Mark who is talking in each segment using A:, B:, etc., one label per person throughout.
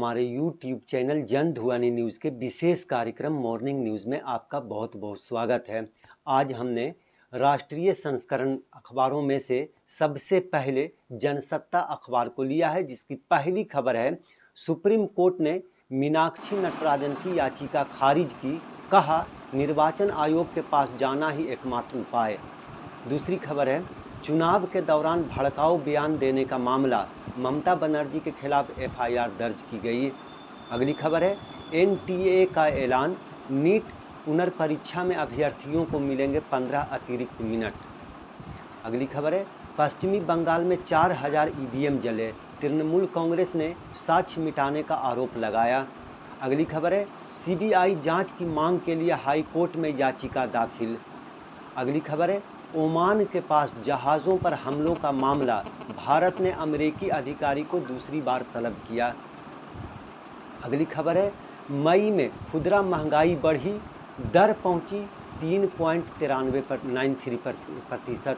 A: हमारे YouTube channel जन धुआनी news के विशेष कार्यक्रम मॉर्निंग न्यूज़ में आपका बहुत बहुत स्वागत है। आज हमने राष्ट्रीय संस्करण अखबारों में से सबसे पहले जनसत्ता अखबार को लिया है, जिसकी पहली खबर है सुप्रीम कोर्ट ने मीनाक्षी नटराजन की याचिका खारिज की, कहा निर्वाचन आयोग के पास जाना ही एकमात्र उपाय। दूसरी खबर है चुनाव के दौरान भड़काऊ बयान देने का मामला, ममता बनर्जी के खिलाफ एफआईआर दर्ज की गई। अगली खबर है एनटीए का ऐलान, नीट पुनर्परीक्षा में अभ्यर्थियों को मिलेंगे 15 अतिरिक्त मिनट। अगली खबर है पश्चिमी बंगाल में 4000 ईवीएम जले, तृणमूल कांग्रेस ने साक्ष्य मिटाने का आरोप लगाया। अगली खबर है सीबीआई जांच की मांग के लिए हाई कोर्ट में याचिका दाखिल। अगली खबर है ओमान के पास जहाज़ों पर हमलों का मामला, भारत ने अमेरिकी अधिकारी को दूसरी बार तलब किया। अगली खबर है मई में खुदरा महंगाई बढ़ी, दर पहुंची 3.93%।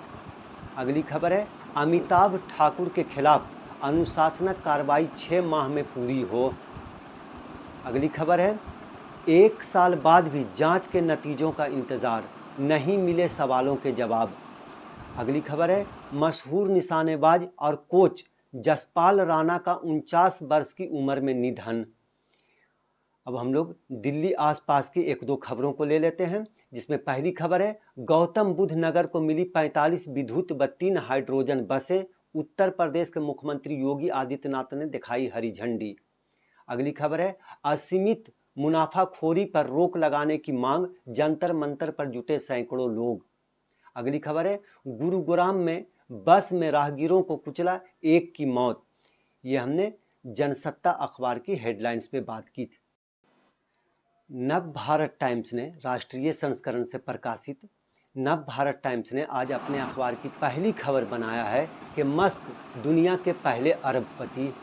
A: अगली खबर है अमिताभ ठाकुर के खिलाफ अनुशासनक कार्रवाई 6 माह में पूरी हो। अगली खबर है 1 साल बाद भी जांच के नतीजों का इंतज़ार, नहीं मिले सवालों के जवाब। अगली खबर है मशहूर निशानेबाज और कोच जसपाल राणा का 49 वर्ष की उम्र में निधन। अब हम लोग दिल्ली आसपास की 1-2 खबरों को ले लेते हैं, जिसमें पहली खबर है गौतम बुद्ध नगर को मिली 45 विद्युत व 3 हाइड्रोजन बसें, उत्तर प्रदेश के मुख्यमंत्री योगी आदित्यनाथ ने दिखाई हरी झंडी। अगली खबर है असीमित मुनाफाखोरी पर रोक लगाने की मांग, जंतर मंतर पर जुटे सैकड़ों लोग। अगली खबर है गुरुग्राम में बस में राहगीरों को कुचला, 1 की मौत। ये हमने जनसत्ता अखबार की हेडलाइंस पे बात की थी। नव भारत टाइम्स ने राष्ट्रीय संस्करण से प्रकाशित नव भारत टाइम्स ने आज अपने अखबार की पहली खबर बनाया है कि मस्क दुनिया के पहले अरबपति।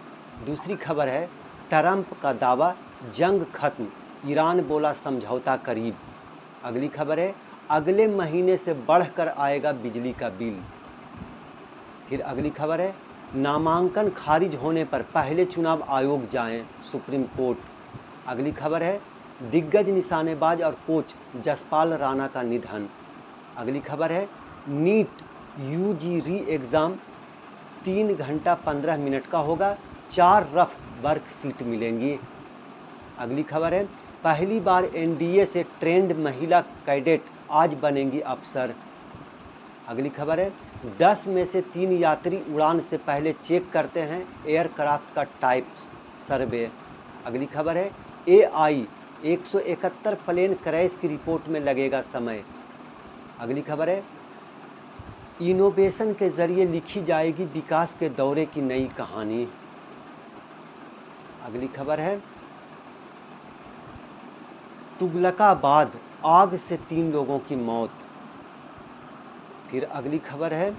A: दूसरी खबर है ट्रंप का दावा, जंग खत्म, ईरान बोला समझौता करीब। अगली खबर है अगले महीने से बढ़कर आएगा बिजली का बिल। फिर अगली खबर है नामांकन खारिज होने पर पहले चुनाव आयोग जाएं सुप्रीम कोर्ट। अगली खबर है दिग्गज निशानेबाज और कोच जसपाल राणा का निधन। अगली खबर है नीट यूजी री एग्ज़ाम 3 घंटा 15 मिनट का होगा, 4 रफ वर्क सीट मिलेंगी। अगली खबर है पहली बार एनडीए से ट्रेंड महिला कैडेट आज बनेंगी अफसर। अगली खबर है 10 में से 3 यात्री उड़ान से पहले चेक करते हैं एयरक्राफ्ट का टाइप सर्वे। अगली खबर है एआई 171 प्लेन क्रैश की रिपोर्ट में लगेगा समय। अगली खबर है इनोवेशन के जरिए लिखी जाएगी विकास के दौरे की नई कहानी। अगली खबर है तुगलकाबाद, आग से 3 लोगों की मौत। फिर अगली खबर है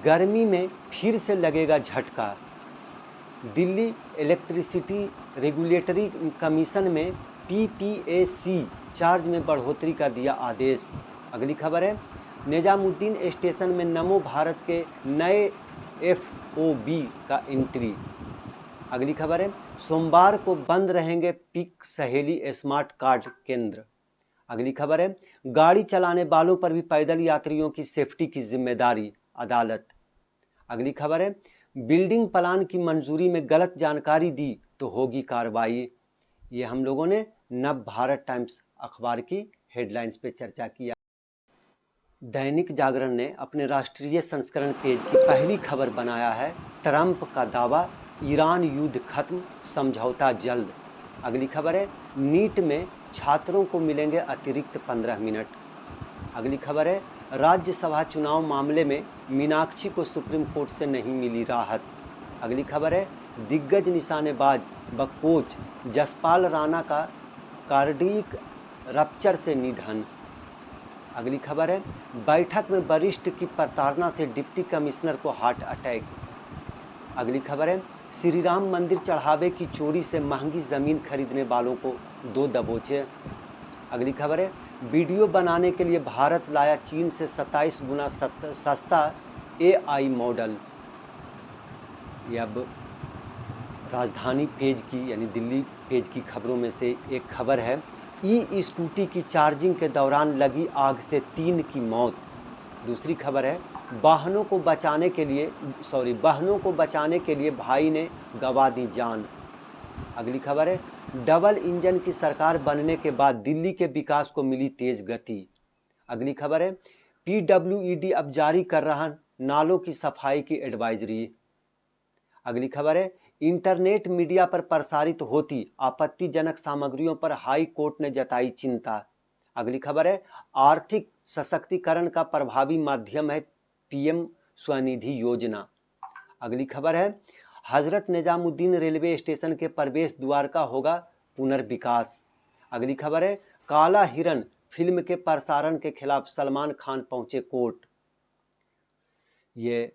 A: गर्मी में फिर से लगेगा झटका, दिल्ली इलेक्ट्रिसिटी रेगुलेटरी कमीशन में पीपीएसी चार्ज में बढ़ोतरी का दिया आदेश। अगली खबर है निजामुद्दीन स्टेशन में नमो भारत के नए एफओबी का एंट्री। अगली खबर है सोमवार को बंद रहेंगे पिक सहेली स्मार्ट कार्ड केंद्र। अगली खबर है गाड़ी चलाने वालों पर भी पैदल यात्रियों की सेफ्टी की जिम्मेदारी, अदालत। अगली खबर है बिल्डिंग प्लान की मंजूरी में गलत जानकारी दी तो होगी कार्रवाई। ये हम लोगों ने नव भारत टाइम्स अखबार की हेडलाइंस पे चर्चा किया। दैनिक जागरण ने अपने राष्ट्रीय संस्करण पेज की पहली खबर बनाया है ट्रंप का दावा, ईरान युद्ध खत्म, समझौता जल्द। अगली खबर है नीट में छात्रों को मिलेंगे अतिरिक्त 15 मिनट। अगली खबर है राज्यसभा चुनाव मामले में मीनाक्षी को सुप्रीम कोर्ट से नहीं मिली राहत। अगली खबर है दिग्गज निशानेबाज व कोच जसपाल राणा का कार्डियक रप्चर से निधन। अगली खबर है बैठक में वरिष्ठ की प्रताड़ना से डिप्टी कमिश्नर को हार्ट अटैक। अगली खबर है श्री राम मंदिर चढ़ावे की चोरी से महंगी ज़मीन खरीदने वालों को 2 दबोचे। अगली खबर है वीडियो बनाने के लिए भारत लाया चीन से 27 गुना सस्ता एआई मॉडल। ये अब राजधानी पेज की यानी दिल्ली पेज की खबरों में से एक खबर है, ई स्कूटी की चार्जिंग के दौरान लगी आग से 3 की मौत। दूसरी खबर है, बहनों को बचाने के लिए भाई ने गंवा दी जान। अगली खबर है, डबल इंजन की सरकार बनने के बाद दिल्ली के विकास को मिली तेज गति। अगली खबर है, पीडब्ल्यूईडी अब जारी कर रहा नालों की सफाई की एडवाइजरी। अगली खबर है, इंटरनेट मीडिया पर प्रसारित होती आपत्तिजनक सामग्रियों पर हाई कोर्ट ने जताई चिंता। अगली खबर है, आर्थिक सशक्तिकरण का प्रभावी माध्यम है पीएम स्वनिधि योजना। अगली खबर है, हजरत निजामुद्दीन रेलवे स्टेशन के प्रवेश द्वार का होगा पुनर्विकास। अगली खबर है, काला हिरण फिल्म के प्रसारण के खिलाफ सलमान खान पहुंचे कोर्ट। ये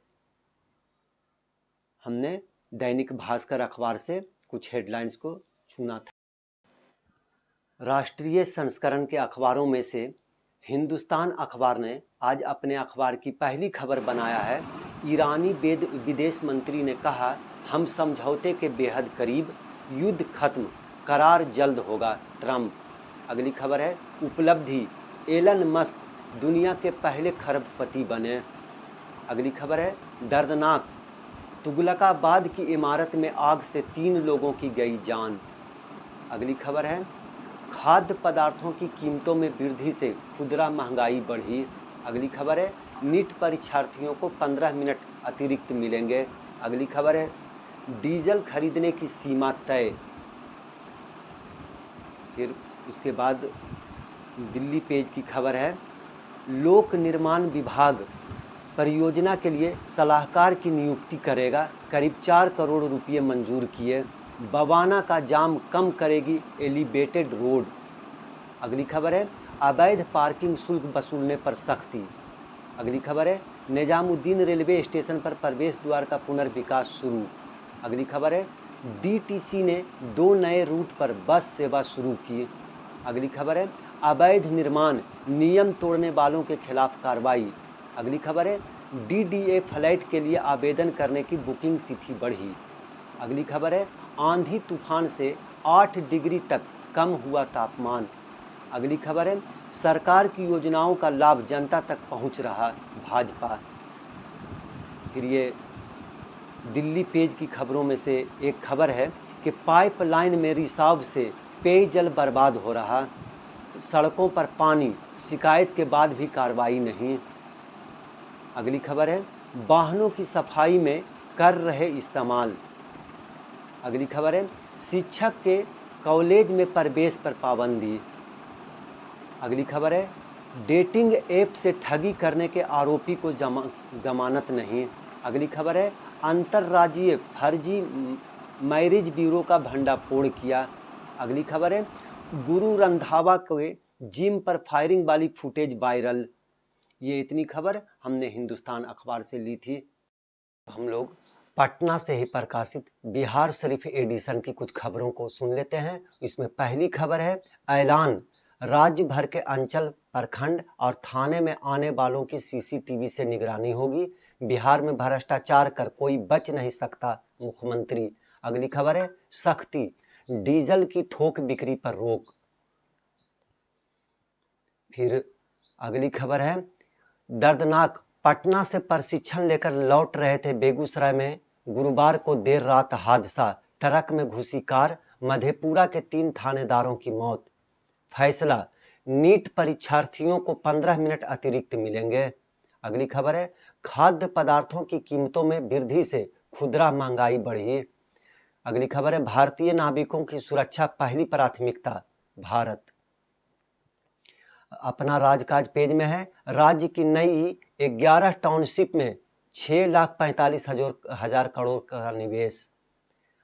A: हमने दैनिक भास्कर अखबार से कुछ हेडलाइंस को चुना था। राष्ट्रीय संस्करण के अखबारों में से हिंदुस्तान अखबार ने आज अपने अखबार की पहली खबर बनाया है, ईरानी विदेश मंत्री ने कहा, हम समझौते के बेहद करीब, युद्ध खत्म, करार जल्द होगा, ट्रंप। अगली खबर है, उपलब्धि, एलन मस्क दुनिया के पहले खरबपति बने। अगली खबर है, दर्दनाक, तुगलकाबाद की इमारत में आग से 3 लोगों की गई जान। अगली खबर है, खाद्य पदार्थों की कीमतों में वृद्धि से खुदरा महंगाई बढ़ी। अगली खबर है, नीट परीक्षार्थियों को 15 मिनट अतिरिक्त मिलेंगे। अगली खबर है, डीजल खरीदने की सीमा तय। फिर उसके बाद दिल्ली पेज की खबर है, लोक निर्माण विभाग परियोजना के लिए सलाहकार की नियुक्ति करेगा, करीब 4 करोड़ रुपये मंजूर किए। बवाना का जाम कम करेगी एलिवेटेड रोड। अगली खबर है, अवैध पार्किंग शुल्क वसूलने पर सख्ती। अगली खबर है, निजामुद्दीन रेलवे स्टेशन पर प्रवेश द्वार का पुनर्विकास शुरू। अगली खबर है, डीटीसी ने 2 नए रूट पर बस सेवा शुरू की। अगली खबर है, अवैध निर्माण नियम तोड़ने वालों के खिलाफ कार्रवाई। अगली खबर है, डीडीए फ्लाइट के लिए आवेदन करने की बुकिंग तिथि बढ़ी। अगली खबर है, आंधी तूफान से 8 डिग्री तक कम हुआ तापमान। अगली खबर है, सरकार की योजनाओं का लाभ जनता तक पहुंच रहा, भाजपा। फिर ये दिल्ली पेज की खबरों में से एक खबर है कि पाइपलाइन में रिसाव से पेयजल बर्बाद हो रहा, सड़कों पर पानी, शिकायत के बाद भी कार्रवाई नहीं। अगली खबर है, वाहनों की सफाई में कर रहे इस्तेमाल। अगली खबर है, शिक्षक के कॉलेज में प्रवेश पर पाबंदी। अगली खबर है, डेटिंग ऐप से ठगी करने के आरोपी को जमानत नहीं। अगली खबर है, अंतर्राज्यीय फर्जी मैरिज ब्यूरो का भंडाफोड़ किया। अगली खबर है, गुरु रंधावा के जिम पर फायरिंग वाली फुटेज वायरल। ये इतनी खबर हमने हिंदुस्तान अखबार से ली थी। हम लोग पटना से ही प्रकाशित बिहार शरीफ एडिशन की कुछ खबरों को सुन लेते हैं। इसमें पहली खबर है, ऐलान, राज्य भर के अंचल, प्रखंड और थाने में आने वालों की सीसीटीवी से निगरानी होगी। बिहार में भ्रष्टाचार कर कोई बच नहीं सकता, मुख्यमंत्री। अगली खबर है, सख्ती, डीजल की थोक बिक्री पर रोक। फिर अगली खबर है, दर्दनाक, पटना से प्रशिक्षण लेकर लौट रहे थे बेगूसराय में गुरुवार को देर रात हादसा, ट्रक में घुसी कार, मधेपुरा के 3 थानेदारों की मौत। फैसला, नीट परीक्षार्थियों को 15 मिनट अतिरिक्त मिलेंगे। अगली खबर है, खाद्य पदार्थों की कीमतों में वृद्धि से खुदरा महंगाई बढ़ी। अगली खबर है, भारतीय नाविकों की सुरक्षा पहली प्राथमिकता, भारत। अपना राजकाज पेज में है, राज्य की नई 11 टाउनशिप में 6,45,000 करोड़ का निवेश।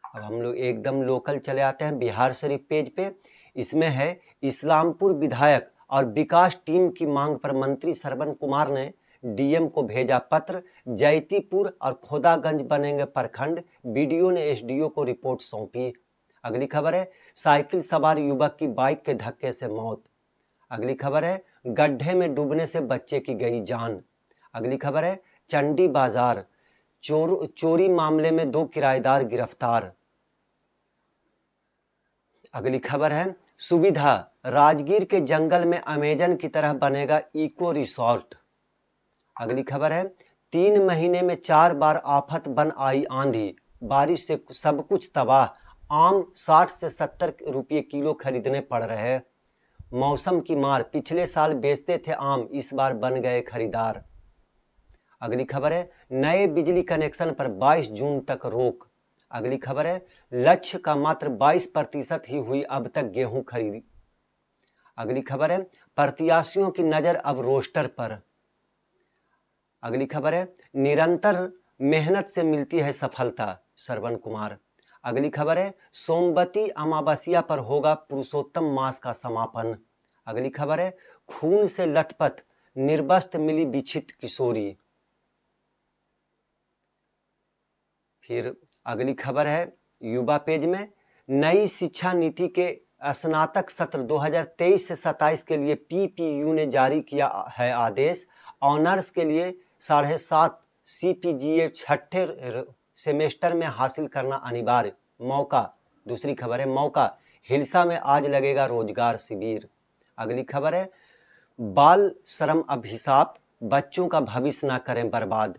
A: अब हम लोग एकदम लोकल चले आते हैं बिहार शरीफ पेज पे। इसमें है, इस्लामपुर विधायक और विकास टीम की मांग पर मंत्री श्रवण कुमार ने डीएम को भेजा पत्र, जैतीपुर और खोदागंज बनेंगे प्रखंड, बीडीओ ने एसडीओ को रिपोर्ट सौंपी। अगली खबर है, साइकिल सवार युवक की बाइक के धक्के से मौत। अगली खबर है, गड्ढे में डूबने से बच्चे की गई जान। अगली खबर है, चंडी बाजार चोरी मामले में 2 किराएदार गिरफ्तार। अगली खबर है सुविधा, राजगीर के जंगल में अमेजन की तरह बनेगा इको रिसोर्ट। अगली खबर है 3 महीने में 4 बार आफत बन आई आंधी, बारिश से सब कुछ तबाह, आम 60 से 70 रुपये किलो खरीदने पड़ रहे हैं। मौसम की मार, पिछले साल बेचते थे आम, इस बार बन गए खरीदार। अगली खबर है नए बिजली कनेक्शन पर 22 जून तक रोक। अगली खबर है लक्ष्य का मात्र 22% ही हुई अब तक गेहूं खरीदी। अगली खबर है प्रत्याशियों की नजर अब रोस्टर पर। अगली खबर है निरंतर मेहनत से मिलती है सफलता, श्रवण कुमार। अगली खबर है सोमवती अमावस्या पर होगा पुरुषोत्तम मास का समापन। अगली खबर है खून से लथपथ निर्वस्त्र मिली बिछित किशोरी। फिर अगली खबर है युवा पेज में नई शिक्षा नीति के स्नातक सत्र 2023 से 27 के लिए पीपीयू ने जारी किया है आदेश। ऑनर्स के लिए 7.5 CPGA छठे सेमेस्टर में हासिल करना अनिवार्य। मौका, दूसरी खबर है मौका, हिलसा में आज लगेगा रोजगार शिविर। अगली खबर है बाल श्रम अभिशाप, बच्चों का भविष्य ना करें बर्बाद।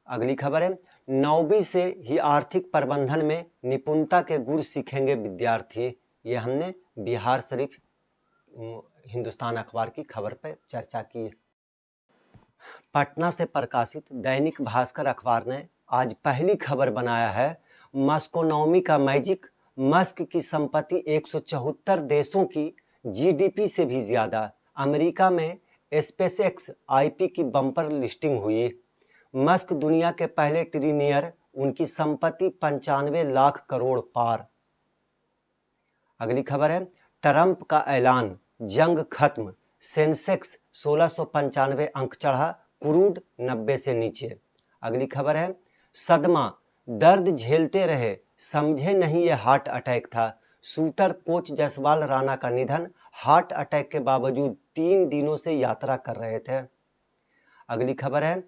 A: अगली खबर है 9वीं से ही आर्थिक प्रबंधन में निपुणता के गुर सीखेंगे विद्यार्थी। ये हमने बिहार शरीफ हिंदुस्तान अखबार की खबर पर चर्चा की। पटना से प्रकाशित दैनिक भास्कर अखबार ने आज पहली खबर बनाया है मस्कोनॉमी का मैजिक, मस्क की संपत्ति 174 देशों की जीडीपी से भी ज्यादा। अमेरिका में स्पेसएक्स आईपी की बम्पर लिस्टिंग हुई। मस्क दुनिया के पहले ट्रिलियनियर, उनकी संपत्ति 95 लाख करोड़ पार। अगली खबर है ट्रंप का ऐलान, जंग खत्म, सेंसेक्स 1695 अंक चढ़ा, क्रूड 90 से नीचे। अगली खबर है सदमा, दर्द झेलते रहे, समझे नहीं ये हार्ट अटैक था, शूटर कोच जसवाल राणा का निधन, हार्ट अटैक के बावजूद 3 दिनों से यात्रा कर रहे थे। अगली खबर है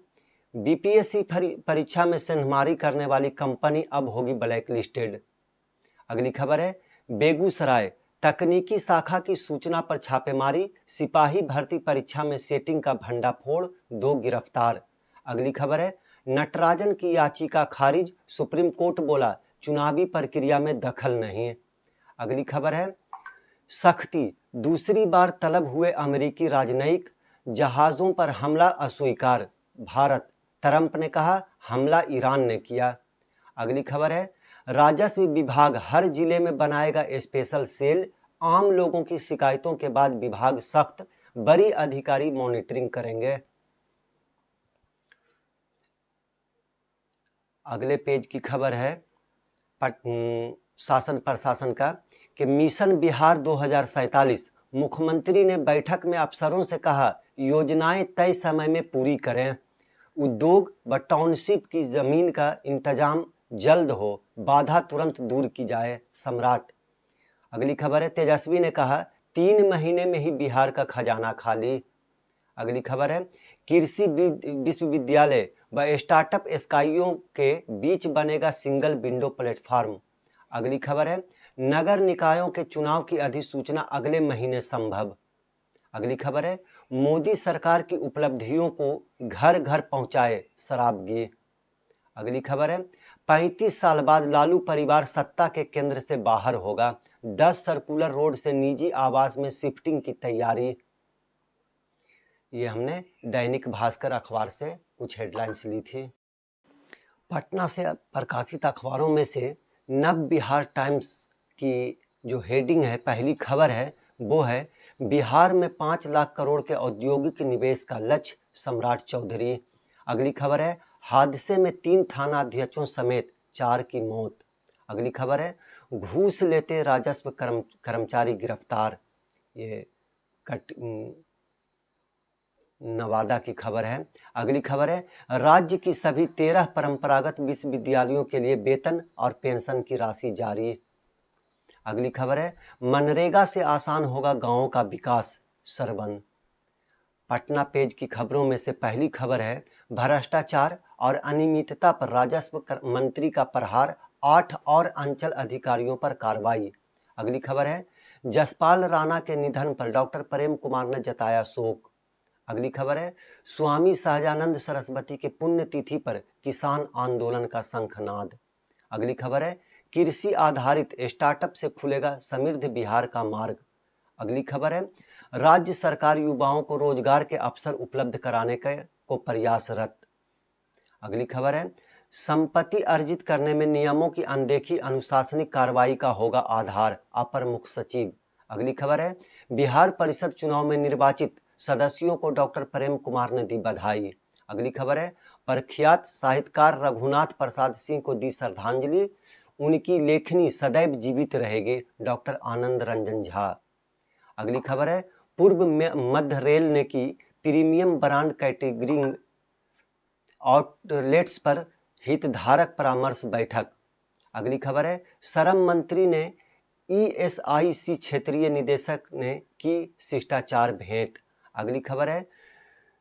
A: बीपीएससी परीक्षा में सेंधमारी करने वाली कंपनी अब होगी ब्लैक लिस्टेड। अगली खबर है बेगूसराय, तकनीकी शाखा की सूचना पर छापेमारी, सिपाही भर्ती परीक्षा में सेटिंग का भंडाफोड़, 2 गिरफ्तार। अगली खबर है नटराजन की याचिका खारिज, सुप्रीम कोर्ट बोला चुनावी प्रक्रिया में दखल नहीं। अगली खबर है सख्ती, दूसरी बार तलब हुए अमेरिकी राजनयिक, जहाजों पर हमला अस्वीकार, भारत, ट्रंप ने कहा हमला ईरान ने किया। अगली खबर है राजस्व विभाग हर जिले में बनाएगा स्पेशल सेल, आम लोगों की शिकायतों के बाद विभाग सख्त, बड़ी अधिकारी मॉनिटरिंग करेंगे। अगले पेज की खबर है शासन प्रशासन का कि मिशन बिहार 2047, मुख्यमंत्री ने बैठक में अफसरों से कहा योजनाएं तय समय में पूरी करें, उद्योग व टाउनशिप की जमीन का इंतजाम जल्द हो, बाधा तुरंत दूर की जाए, सम्राट। अगली खबर है तेजस्वी ने कहा 3 महीने में ही बिहार का खजाना खाली। अगली खबर है कृषि विश्वविद्यालय व स्टार्टअप इकाइयों के बीच बनेगा सिंगल विंडो प्लेटफॉर्म। अगली खबर है नगर निकायों के चुनाव की अधिसूचना अगले महीने संभव। अगली खबर है मोदी सरकार की उपलब्धियों को घर घर पहुंचाए शराबगी। अगली खबर है 35 साल बाद लालू परिवार सत्ता के केंद्र से बाहर होगा, 10 सर्कुलर रोड से निजी आवास में शिफ्टिंग की तैयारी। ये हमने दैनिक भास्कर अखबार से कुछ हेडलाइंस ली थी। पटना से प्रकाशित अखबारों में से नव बिहार टाइम्स की जो हेडिंग है, पहली खबर है वो है बिहार में 5 लाख करोड़ के औद्योगिक निवेश का लक्ष्य, सम्राट चौधरी। अगली खबर है हादसे में 3 थाना अध्यक्षों समेत 4 की मौत। अगली खबर है घूस लेते राजस्व कर्मचारी गिरफ्तार। ये नवादा की खबर है। अगली खबर है राज्य की सभी 13 परंपरागत विश्वविद्यालयों के लिए वेतन और पेंशन की राशि जारी। अगली खबर है मनरेगा से आसान होगा गांवों का विकास, सरवन। पटना पेज की खबरों में से पहली खबर है भ्रष्टाचार और अनियमितता पर राजस्व मंत्री का प्रहार, 8 और अंचल अधिकारियों पर कार्रवाई। अगली खबर है जसपाल राणा के निधन पर डॉक्टर प्रेम कुमार ने जताया शोक। अगली खबर है स्वामी सहजानंद सरस्वती के पुण्यतिथि पर किसान आंदोलन का शंखनाद। अगली खबर है कृषि आधारित स्टार्टअप से खुलेगा समृद्ध बिहार का मार्ग। अगली खबर है राज्य सरकार युवाओं को रोजगार के अवसर उपलब्ध कराने को प्रयासरत। अगली खबर है संपत्ति अर्जित करने में नियमों की अनदेखी अनुशासनिक कार्रवाई का होगा आधार, अपर मुख्य सचिव। अगली खबर है बिहार परिषद चुनाव में निर्वाचित सदस्यों को डॉक्टर प्रेम कुमार ने दी बधाई। अगली खबर है प्रख्यात साहित्यकार रघुनाथ प्रसाद सिंह को दी श्रद्धांजलि, उनकी लेखनी सदैव जीवित रहेगी, डॉक्टर आनंद रंजन झा। अगली खबर है पूर्व मध्य रेल ने की प्रीमियम ब्रांड कैटेगरी आउटलेट्स पर हितधारक परामर्श बैठक। अगली खबर है श्रम मंत्री ने ESIC क्षेत्रीय निदेशक ने की शिष्टाचार भेंट। अगली खबर है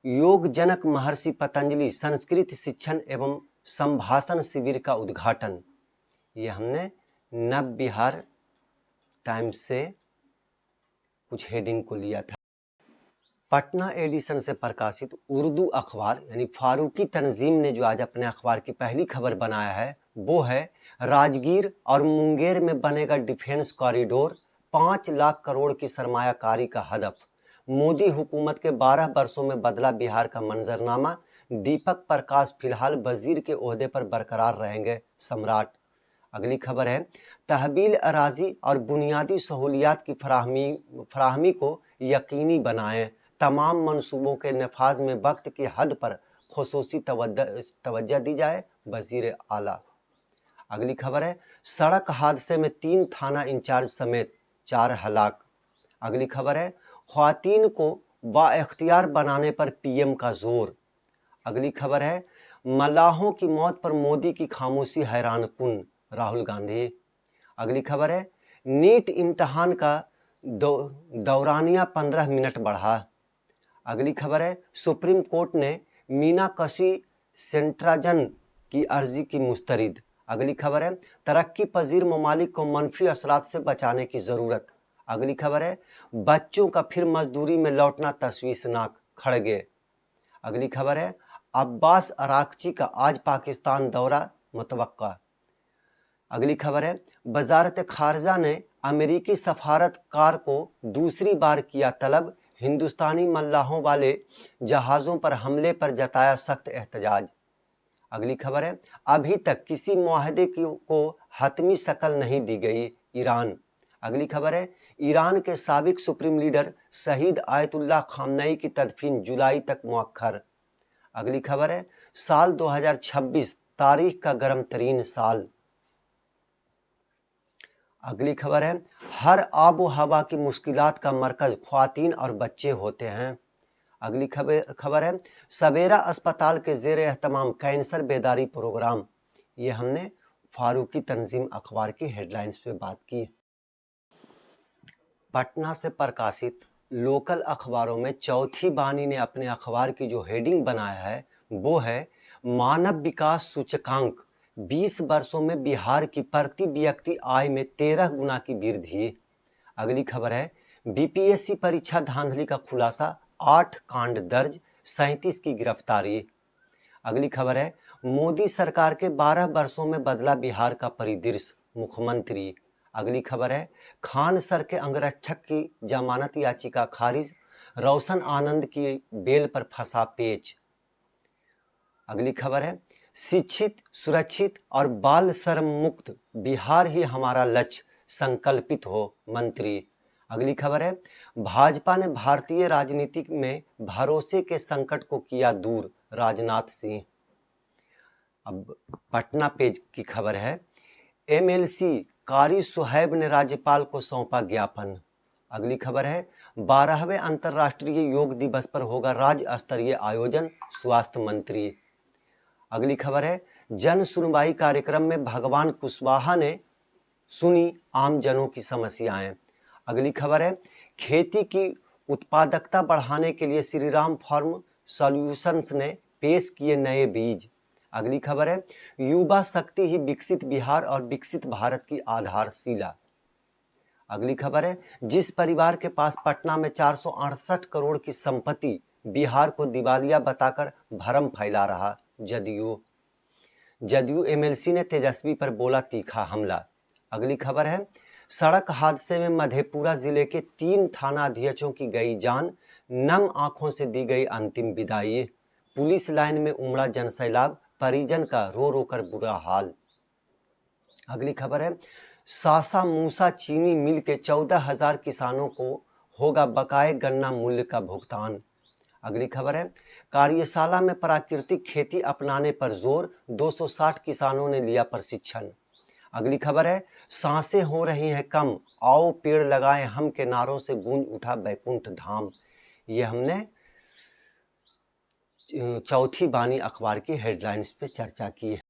A: योग जनक महर्षि पतंजलि संस्कृत शिक्षण एवं संभाषण शिविर का उद्घाटन। ये हमने नव बिहार टाइम्स से कुछ हेडिंग को लिया था। पटना एडिशन से प्रकाशित उर्दू अखबार यानी फारूकी तंजीम ने जो आज अपने अखबार की पहली खबर बनाया है वो है राजगीर और मुंगेर में बनेगा डिफेंस कॉरिडोर, 5 लाख करोड़ की सरमायाकारी का हदफ। मोदी हुकूमत के 12 वर्षों में बदला बिहार का मंजरनामा, दीपक प्रकाश फिलहाल वजीर के ओहदे पर बरकरार रहेंगे सम्राट। अगली खबर है तहवील अराजी और बुनियादी सहूलियात की फराहमी को यकीनी बनाएं, तमाम मंसूबों के नफाज में वक्त की हद पर खुसूसी तवज्जो दी जाए, वजीर आला। अगली खबर है सड़क हादसे में 3 थाना इंचार्ज समेत 4 हलाक। अगली खबर है ख्वातीन को बाइख्तियार बनाने पर PM का जोर। अगली खबर है मल्लाहों की मौत पर मोदी की खामोशी हैरानकुन, राहुल गांधी। अगली खबर है नीट इम्तिहान का दौरानिया 15 मिनट बढ़ा। अगली खबर है सुप्रीम कोर्ट ने मीनाक्षी सेंट्राजन की अर्जी की मुस्तरद। अगली खबर है तरक्की पजीर ममालिक को मनफी असरात से बचाने की ज़रूरत। अगली खबर है बच्चों का फिर मजदूरी में लौटना तशवीशनाक, खड़गे। अगली खबर है अब्बास अराक्ची का आज पाकिस्तान दौरा मुतवक्का। अगली खबर है वजारत खारजा ने अमेरिकी सफारतकार को दूसरी बार किया तलब, हिंदुस्तानी मल्लाहों वाले जहाज़ों पर हमले पर जताया सख्त एहतजाज। अगली खबर है अभी तक किसी मुआहदे को हतमी शक्ल नहीं दी गई, ईरान। अगली खबर है ईरान के साबिक सुप्रीम लीडर शहीद आयतुल्लाह खामनई की तदफीन जुलाई तक मुअक्खर। अगली खबर है साल 2026 तारीख का गर्म तरीन साल। अगली खबर है हर आबो हवा की मुश्किलात का मरकज ख्वातीन और बच्चे होते हैं। अगली खबर है सवेरा अस्पताल के ज़ेर एहतमाम कैंसर बेदारी प्रोग्राम। ये हमने फारूकी तंजीम अखबार की हेडलाइंस पे बात की। पटना से प्रकाशित लोकल अखबारों में चौथी बानी ने अपने अखबार की जो हेडिंग बनाया है वो है मानव विकास सूचकांक, 20 वर्षों में बिहार की प्रति व्यक्ति आय में 13 गुना की वृद्धि। अगली खबर है BPSC परीक्षा धांधली का खुलासा, 8 कांड दर्ज, 37 की गिरफ्तारी। अगली खबर है मोदी सरकार के 12 वर्षों में बदला बिहार का परिदृश्य, मुख्यमंत्री। अगली खबर है खान सर के अंगरक्षक की जमानत याचिका खारिज, रोशन आनंद की बेल पर फंसा पेच। अगली खबर है शिक्षित, सुरक्षित और बाल श्रम मुक्त बिहार ही हमारा लक्ष्य, संकल्पित हो मंत्री। अगली खबर है भाजपा ने भारतीय राजनीति में भरोसे के संकट को किया दूर, राजनाथ सिंह। अब पटना पेज की खबर है MLC कारी सुहैब ने राज्यपाल को सौंपा ज्ञापन। अगली खबर है 12वें अंतर्राष्ट्रीय योग दिवस पर होगा राज्य स्तरीय आयोजन, स्वास्थ्य मंत्री। अगली खबर है जन सुनवाई कार्यक्रम में भगवान कुशवाहा ने सुनी आम जनों की समस्याएं। अगली खबर है खेती की उत्पादकता बढ़ाने के लिए श्रीराम फार्म सॉल्यूशंस ने पेश किए नए बीज। अगली खबर है युवा शक्ति ही विकसित बिहार और विकसित भारत की आधारशिला। अगली खबर है, जिस परिवार के पास पटना में 468 करोड़ की संपत्ति बिहार को दिवालिया बताकर भरम फैला रहा। जदयू एमएलसी ने तेजस्वी पर बोला तीखा हमला। अगली खबर है, सड़क हादसे में मधेपुरा जिले के 3 थाना अध्यक्षों की गई जान, नम आंखों से दी गई अंतिम विदाई। पुलिस लाइन में उमड़ा जनसैलाब, परिजन का रो रो कर बुरा हाल। अगली खबर है, सासा मूसा चीनी मिल के 14,000 किसानों को होगा बकाये गन्ना मूल्य का भुगतान। अगली खबर है, कार्यशाला में प्राकृतिक खेती अपनाने पर जोर, 260 किसानों ने लिया प्रशिक्षण। अगली खबर है, सांसें हो रही हैं कम, आओ पेड़ लगाएं हम के नारों से गूंज उठा बैकुंठ धाम। ये हमने चौथी बानी अखबार की हेडलाइंस पे चर्चा की है।